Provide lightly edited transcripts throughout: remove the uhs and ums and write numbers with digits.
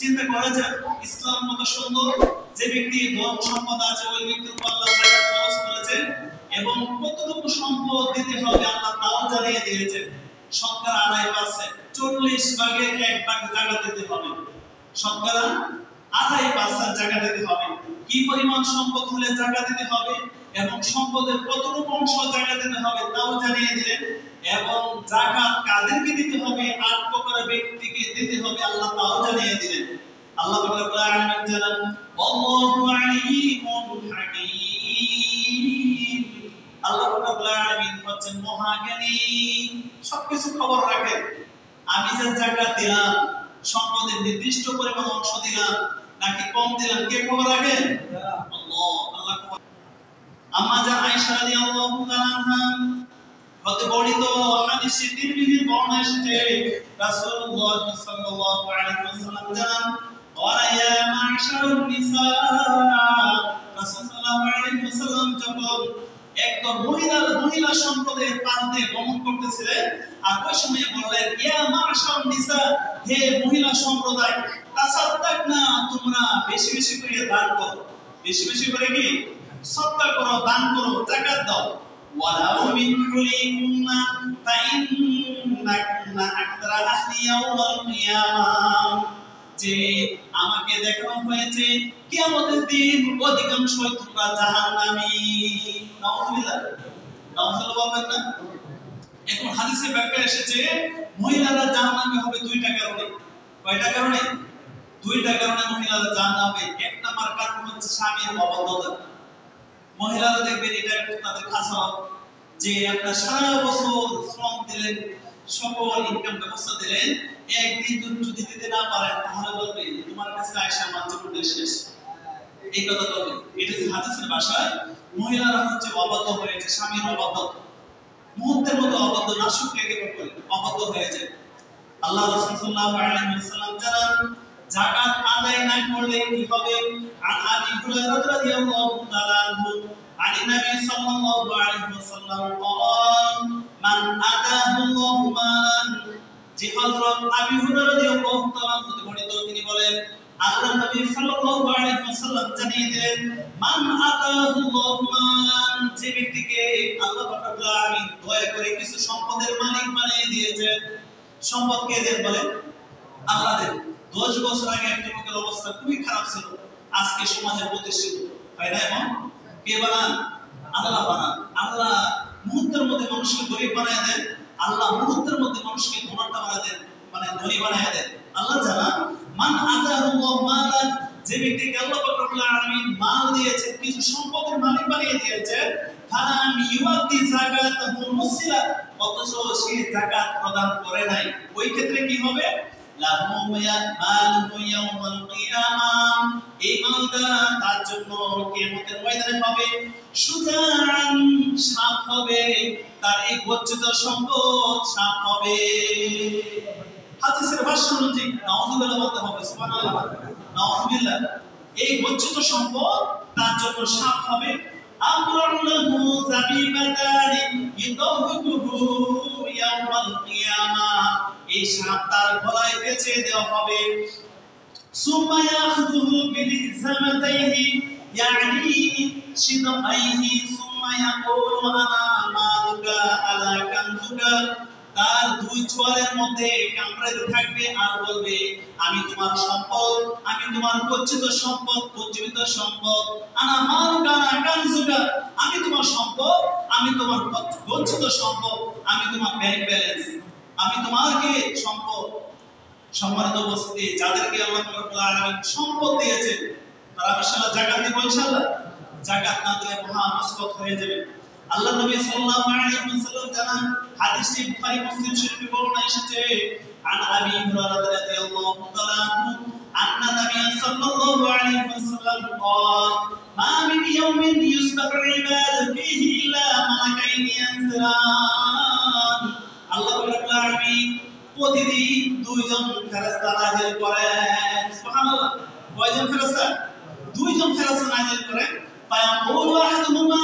চিন্তা করা যায় ইসলাম কত সুন্দর। যে ব্যক্তি ধন সম্পদ আছে ওই ব্যক্তির উপর আল্লাহ যাকাত ফরজ করেছে এবং কতটুকু সম্পদ দিতে হবে আল্লাহ তাও জানিয়ে দিয়েছে। শতকরা 2.5% 40 ভাগের 1 ভাগ যাকাত দিতে হবে। শতকরা 2.5% যাকাত দিতে হবে। কি পরিমাণ সম্পদ হলে যাকাত দিতে হবে এবং সম্পদের কতটুকু অংশ যাকাত দিতে হবে তাও জানিয়ে দিলেন। এবং যাকাত কাদেরকে দিতে হবে, 8 প্রকার ব্যক্তিকে দিতে হবে আল্লাহ তাও জানিয়ে দিলেন। আল্লাহ রাব্বুল আলামিন জানান আল্লাহু আলিমুন হাকীম। আল্লাহ রাব্বুল আলামিন হচ্ছেন মহাজ্ঞানী, সবকিছু খবর রাখেন। আমি যে যাকাত দিলাম সম্পদের নির্দিষ্ট পরিমাণ অংশ দিলাম নাকি কম দিলাম কে খবর রাখেন? আল্লাহ। আল্লাহ খবর। আম্মা জান আয়েশা রাদিয়াল্লাহু তাআলা আনহা হতে বর্ণিত হাদিসে তিরমিজির বর্ণনা এসেছে রাসূলুল্লাহ সাল্লাল্লাহু আলাইহি ওয়াসাল্লাম জানান ওয়া ইয়া মা'শারুন নিসা। রাসূল সাল্লাল্লাহু আলাইহি ওয়াসাল্লাম যখন একদম মহিলা সম্প্রদায়ের পাশ দিয়ে গমন করতেছিলেন আর ওই সময় বললেন ইয়া মা'শারুন নিসা, হে মহিলা সম্প্রদায়, তাসাদ্দাকনা, তোমরা বেশি বেশি করে দান করো। বেশি বেশি করে কি সদকা করো, দান করো, যাকাত দাও। ওয়ালাউ মিন হুলিকুন্না ফাইন্নাকুন্না আকতারা আহলি ইয়াউমিল কিয়ামাহ। যে আমাকে দেখানো হয়েছে কিয়ামতের দিন অধিকাংশই তোমরা জাহান্নামী। নাউযুবিল্লাহ। নাউযুবিল্লাহ বলবেন না? এখন হাদিসে ব্যাখ্যা এসেছে মহিলারা জাহান্নামী হবে দুইটা কারণে। কয়টা কারণে? দুইটা কারণে মহিলারা জাহান্নামী হবে। এক নাম্বার কারণ হচ্ছে স্বামীর অবাধ্যতা। মহিলারা দেখবেন এটা তাদের খাসা যে আপনার সারা বছর শ্রম দিলেন, সকল ইনকাম ব্যবস্থা দিলেন, একদিন যদি দিতে না পারেন তাহলে বলবে তোমার কাছে আয়েশা আমার জীবনটা শেষ। এই কথা বলবে। এটা যে হাদিসের ভাষায় মহিলারা হচ্ছে অবাধ্য হয়েছে, স্বামীর অবাধ্য, মুহূর্তের মতো অবাধ্য, নাশুক লেগে পড়ে অবাধ্য হয়ে যায়। আল্লাহ রাসূল সাল্লাল্লাহু আলাইহি ওয়াসাল্লাম জানান যাকাত আদায় না করলে কি হবে? আন আবি হুরায়রা রাদিয়াল্লাহু তাআলা আনহু আন নবী সাল্লাল্লাহু আলাইহি ওয়াসাল্লাম قال মান আদাহুল্লাহু মালান। যে হযরত আবি হুরায়রা রাদিয়াল্লাহু তাআলা থেকে বর্ণিত, তিনি বলেন আল্লাহ নবী সাল্লাল্লাহু আলাইহি ওয়াসাল্লাম জানিয়ে দিলেন মান আদাহুল্লাহু মালান, যে ব্যক্তিকে আল্লাহ রাব্বুল আলামিন দয়া করে কিছু সম্পদের মালিক বানিয়ে দিয়েছেন। সম্পদ কে দেন বলেন? আল্লাহ দেন। 10 বছর আগে একটা লোকের অবস্থা খুবই খারাপ ছিল, আজকে সমাজের প্রতিষ্ঠিত হয় না? এবং কে বানান? আল্লাহ বানান। আল্লাহ মুহূর্তের মধ্যে মানুষকে গরিব বানায় দেন, আল্লাহ মুহূর্তের মধ্যে মানুষকে ধনাঢ্য বানায় দেন, মানে ধনী বানায় দেন। আল্লাহ জানান মান আদাহুল্লাহু মালান, যে ব্যক্তিকে আল্লাহ রাব্বুল আলামিন মাল দিয়েছে, কিছু সম্পদের মালিক বানিয়ে দিয়েছে, ফালাম ইউআতি যাকাতাহু মুসিলা, অথচ সে যাকাত প্রদান করে নাই, ওই ক্ষেত্রে কি হবে? লাহু মালুহু ইয়াউমাল কিয়ামাহ, এই মালটা তার জন্য কিয়ামতের ময়দানে হবে সুজান, সাপ হবে, তার এই গচ্ছিত সম্পদ সাপ হবে। হাদিসের ভাষ্য অনুযায়ী নাউযুবিল্লাহ বলতে হবে, সুবহানাল্লাহ, নাউযুবিল্লাহ। এই গচ্ছিত সম্পদ তার জন্য সাপ হবে। আমরাল্লাহু যাবিবাতানি ইউদাহুহু ইয়াউমাল কিয়ামাহ, এই সাপ তার গলায় পেঁচিয়ে দেওয়া হবে। সুম্মা ইয়াখযুহু বিলিজামাতাইহি ইয়ানি শিদআইহি সুম্মা ইয়াকুলু আনা মালুকা আলা কানজুকা, তার দুই চোয়ালের মধ্যে কামড়াতে থাকবে আর বলবে আমি তোমার সম্পদ, আমি তোমার গচ্ছিত সম্পদ, গচ্ছিত সম্পদ, আনা মালুকা আলা কানজুকা, আমি তোমার সম্পদ, আমি তোমার গচ্ছিত সম্পদ, আমি তোমার ব্যাংক ব্যালেন্স, আমি তোমার কি সম্পদ। সম্মানিত উপস্থিতি, যাদেরকে আল্লাহ রাব্বুল আলামিন সম্পদ দিয়েছে তারা ইনশাআল্লাহ যাকাত দিব। ইনশাআল্লাহ যাকাত না দিলে মহা মুসিবত হয়ে যাবে। আল্লাহ নবী সাল্লাল্লাহু আলাইহি ওয়াসাল্লাম জানান, হাদিসটি বুখারী মুসলিম শরীফে বর্ণনা এসেছে, আন আবি হুরায়রা রাদিয়াল্লাহু তাআলা আনহু আন্না নবী সাল্লাল্লাহু আলাইহি ওয়াসাল্লাম قال ما من يوم يصبح العباد فيه الا ملكين ينزلان। আল্লাহ রাব্বুল আলামিন প্রতিদিন দুইজন ফেরেশতা নাযিল করেন। সুবহানাল্লাহ। কয়জন ফেরেশতা? দুইজন ফেরেশতা নাযিল করেন। ফায়াকুলু আহাদুহুমা,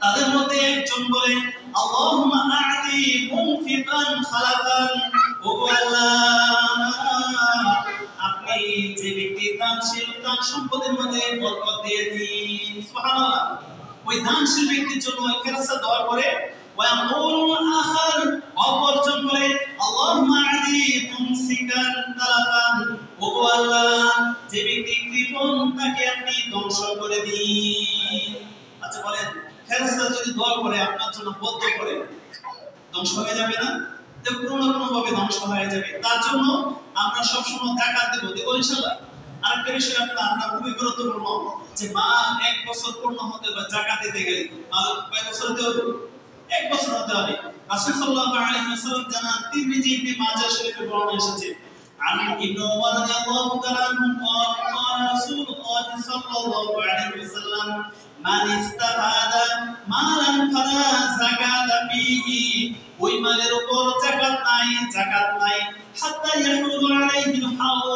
তাদের মধ্যে একজন বলে আল্লাহুম্মা আ'তি মুনফিকান খালাফান, ও আল্লাহ আপনি আপনি যে ব্যক্তির দানশীল তার সম্পদের মধ্যে বরকত দিয়ে দিন। সুবহানাল্লাহ। ওই দানশীল ব্যক্তির জন্য ওই ফেরেশতা দোয়া করে ওয়ায়াকুলুল আখার অপরজন বলে আল্লাহুম্মা আদি মুমসিকান তালাফান, ও আল্লাহ যে ব্যক্তি কৃপণ তাকে আপনি ধ্বংস করে দিন। আচ্ছা বলেন, ফেরেশতা যদি দোয়া করে আপনার জন্য বদ্ধ করে, ধ্বংস হয়ে যাবে না? তো কোনো না কোনো ভাবে ধ্বংস হয়ে যাবে। তার জন্য আমরা সবসময় যাকাত দেব ইনশাআল্লাহ। আরেকটা বিষয় আমরা খুবই গুরুত্বপূর্ণ যে মা 1 বছর পূর্ণ হতে বা যাকাত দিতে গেলে মা কয় বছর হতে হবে? 1 বছর হতে হবে। রাসূল সাল্লাল্লাহু আলাইহি ওয়াসাল্লাম জানান, তিরমিজি ইবনে মাজাহ শরীফে বর্ণনা এসেছে, عن ابن عمر رضي الله تعالى عنه قال قال رسول الله صلى الله عليه وسلم من استفاد مالا فلا زكاة فيه, ওই মালের উপর যাকাত নাই হাত্তা ইয়াহুলু আলাইহিল হাউল,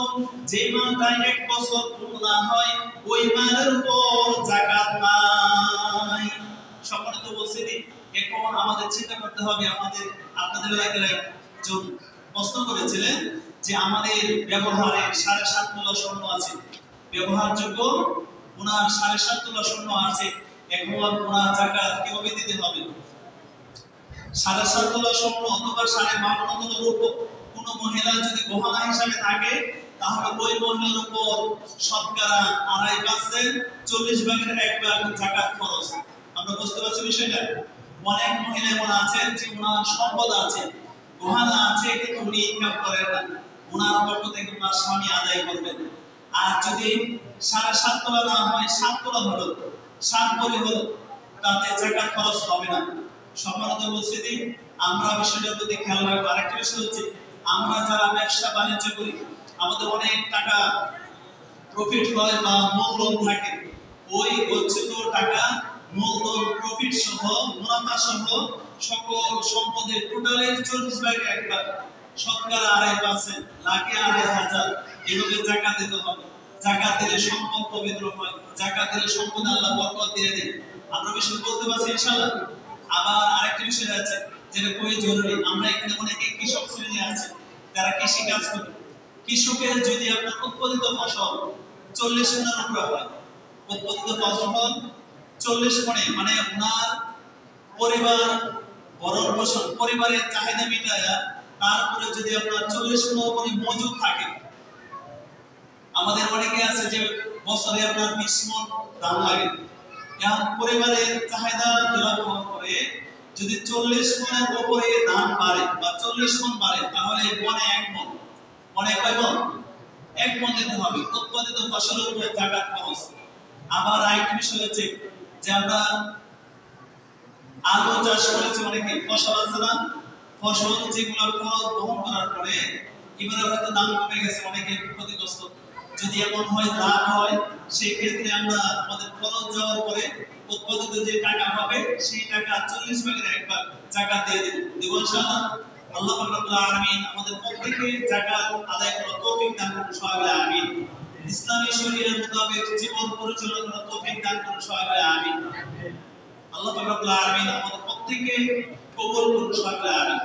যে মালটা 1 বছর পূর্ণ হয় ওই মালের উপর যাকাত নাই। সম্মানিত উপস্থিতি, এখন আমাদের চিন্তা করতে হবে, আপনাদের এলাকায় একজন প্রশ্ন করেছিলেন যে আমাদের ব্যবহারে 7.5 তোলা স্বর্ণ আছে, ব্যবহারযোগ্য ওনার 7.5 তোলা স্বর্ণ আছে, এখন ওনার যাকাত কিভাবে দিতে হবে? 7.5 তোলা স্বর্ণ অথবা 52 তোলা রূপো কোন মহিলা যদি গহনা হিসাবে থাকে, তাহলে ওই মহিলার উপর শতকরা 2.5% 40 ভাগের 1 ভাগ যাকাত খরচ। আমরা বুঝতে পারছি বিষয়টা? অনেক মহিলা এমন আছেন যে ওনার সম্পদ আছে, গহনা আছে, কিন্তু উনি ইনকাম করেন না, ওনার পক্ষ থেকে ওনার স্বামী আদায় করবেন। আর যদি 7.5 তোলা না হয় 7 তোলা হলো, 7 ভরি হলো, তাতে যাকাত খরচ হবে না। সম্মানিত উপস্থিতি, আমরা বিষয়টার প্রতি খেয়াল রাখবো। আরেকটা বিষয় হচ্ছে, আমরা যারা ব্যবসা বাণিজ্য করি, আমাদের অনেক টাকা প্রফিট হয় বা মূলধন থাকে, ওই গচ্ছিত টাকা মূলধন, প্রফিট সহ, মুনাফা সহ সকল সম্পদের টোটালের 40 ভাগের 1 ভাগ শতকরা 2.5%, লাখে 2.500 এভাবে যাকাত দিতে হবে। যাকাত দিলে সম্পদ পবিত্র হয়, যাকাত দিলে সম্পদ আল্লাহ বরকত দিয়ে দেন। আমরা বিষয় বলতে পারছি ইনশাআল্লাহ। আবার আরেকটা বিষয় আছে যেটা খুবই জরুরি, আমরা এখানে অনেকে কৃষক শ্রেণী আছে যারা কৃষি কাজ করে। কৃষকের যদি আপনার উৎপাদিত ফসল 40 মণের উপরে হয়, উৎপাদিত ফসল 40 মণে, মানে ওনার পরিবার ভরণ পোষণ, পরিবারের চাহিদা মেটায়, তারপরে যদি আপনার 40 মণ উপরে মজুদ থাকে, আমাদের অনেকে আছে যে বছরে আপনার 20 মণ ধান লাগে, এখন পরিবারের চাহিদা নির্বাহ করে যদি 40 মণের উপরে ধান বাড়ে বা 40 মণ বাড়ে, তাহলে মনে 1 মণ, মনে কয় মণ? 1 মণ দিতে হবে উৎপাদিত ফসলের উপরে যাকাত খরচ। আবার আরেকটা বিষয় হচ্ছে যে আমরা আলু চাষ করেছি, অনেকে ফসল আছে না, ফসল যেগুলোর খরচ বহন করার পরে এবারে হয়তো দাম কমে গেছে, অনেকে ক্ষতিগ্রস্ত। যদি এমন হয় লাভ হয়, সেই ক্ষেত্রে আমরা আমাদের খরচ যাওয়ার পরে উৎপাদিত যে টাকা হবে সেই টাকা 40 ভাগের 1 ভাগ যাকাত দিয়ে দেব ইনশাআল্লাহ। আল্লাহ পাক রব্বুল আলামিন আমাদের প্রত্যেককে যাকাত আদায় করার তৌফিক দান করুন, সবাই বলে আমিন। ইসলামী শরীয়তের মোতাবেক জীবন পরিচালনা করার তৌফিক দান করুন, সবাই বলে আমিন। আল্লাহ পাক রব্বুল আলামিন আমাদের প্রত্যেককে কবুল করুন, সবাই বলে আমিন।